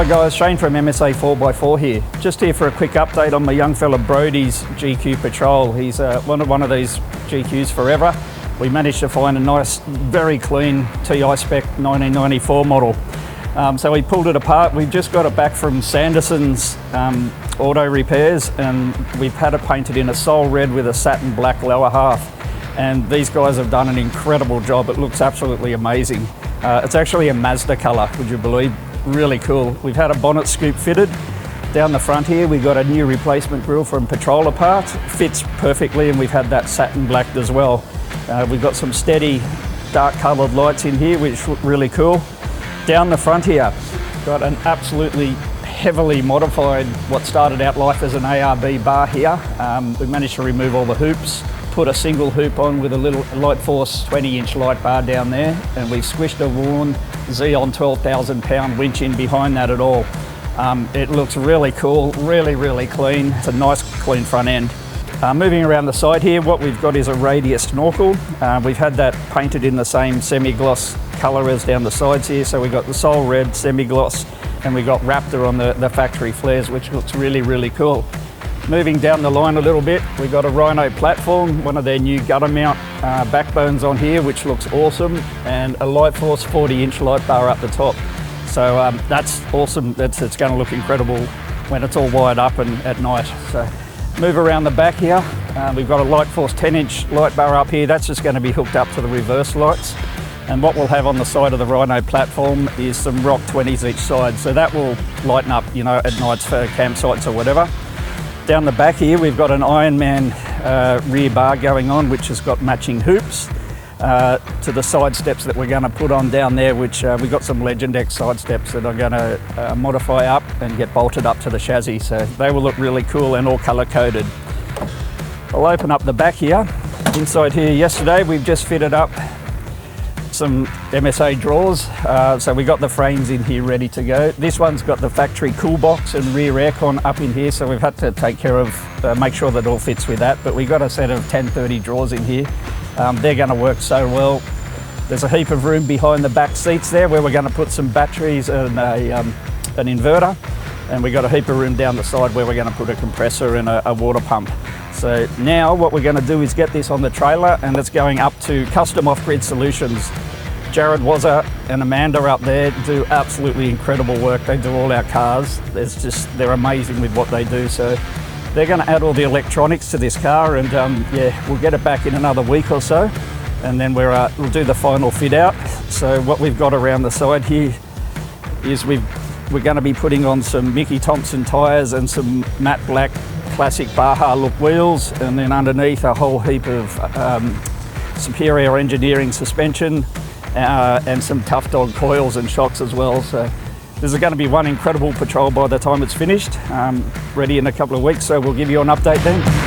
Hi guys, Shane from MSA 4x4 here. Just here for a quick update on my young fella Brody's GQ Patrol. He's wanted one of these GQs forever. We managed to find a nice, very clean TI spec 1994 model. So we pulled it apart. We've just got it back from Sanderson's auto repairs, and we've had it painted in a sol red with a satin black lower half. And these guys have done an incredible job. It looks absolutely amazing. It's actually a Mazda colour, would you believe? Really cool. We've had a bonnet scoop fitted. Down the front here, we've got a new replacement grille from Patroller Parts. Fits perfectly, and we've had that satin black as well. We've got some steady dark coloured lights in here, which look really cool. Down the front here, got an absolutely heavily modified, what started out life as an ARB bar here. We managed to remove all the hoops, put a single hoop on with a little Light Force 20-inch light bar down there, and we've squished a Warn Xeon 12,000 pound winch in behind that at all. It looks really cool, really clean. It's a nice clean front end. Moving around the side here, what we've got is a radius snorkel. We've had that painted in the same semi-gloss colour as down the sides here. So we've got the sol red semi-gloss, and we've got Raptor on the factory flares, which looks really cool. Moving down the line a little bit, we've got a Rhino platform, one of their new gutter mount backbones on here, which looks awesome, and a Light Force 40-inch light bar up the top. So that's awesome. It's going to look incredible when it's all wired up and at night. So move around the back here. We've got a Light Force 10-inch light bar up here. That's just going to be hooked up to the reverse lights. And what we'll have on the side of the Rhino platform is some Rock 20s each side. So that will lighten up, you know, at nights for campsites or whatever. Down the back here, we've got an Ironman rear bar going on, which has got matching hoops to the side steps that we're going to put on down there, which we've got some Legend X side steps that I'm going to modify up and get bolted up to the chassis. So they will look really cool and all color coded. I'll open up the back here. Inside here yesterday, we've just fitted up some MSA drawers. So we got the frames in here ready to go. This one's got the factory cool box and rear aircon up in here, so we've had to take care of, make sure that it all fits with that. But we got a set of 1030 drawers in here. They're going to work so well. There's a heap of room behind the back seats there where we're going to put some batteries and an inverter. And we got a heap of room down the side where we're going to put a compressor and a water pump. So now what we're going to do is get this on the trailer, and it's going up to Custom Off-Grid Solutions. Jared Wazza and Amanda up there do absolutely incredible work. They do all our cars. They're amazing with what they do. So they're going to add all the electronics to this car, and yeah, we'll get it back in another week or so, and then we'll do the final fit out. So what we've got around the side here is we're going to be putting on some Mickey Thompson tyres and some matte black classic Baja look wheels, and then underneath a whole heap of Superior Engineering suspension and some Tough Dog coils and shocks as well. So this is going to be one incredible patrol by the time it's finished, ready in a couple of weeks, so we'll give you an update then.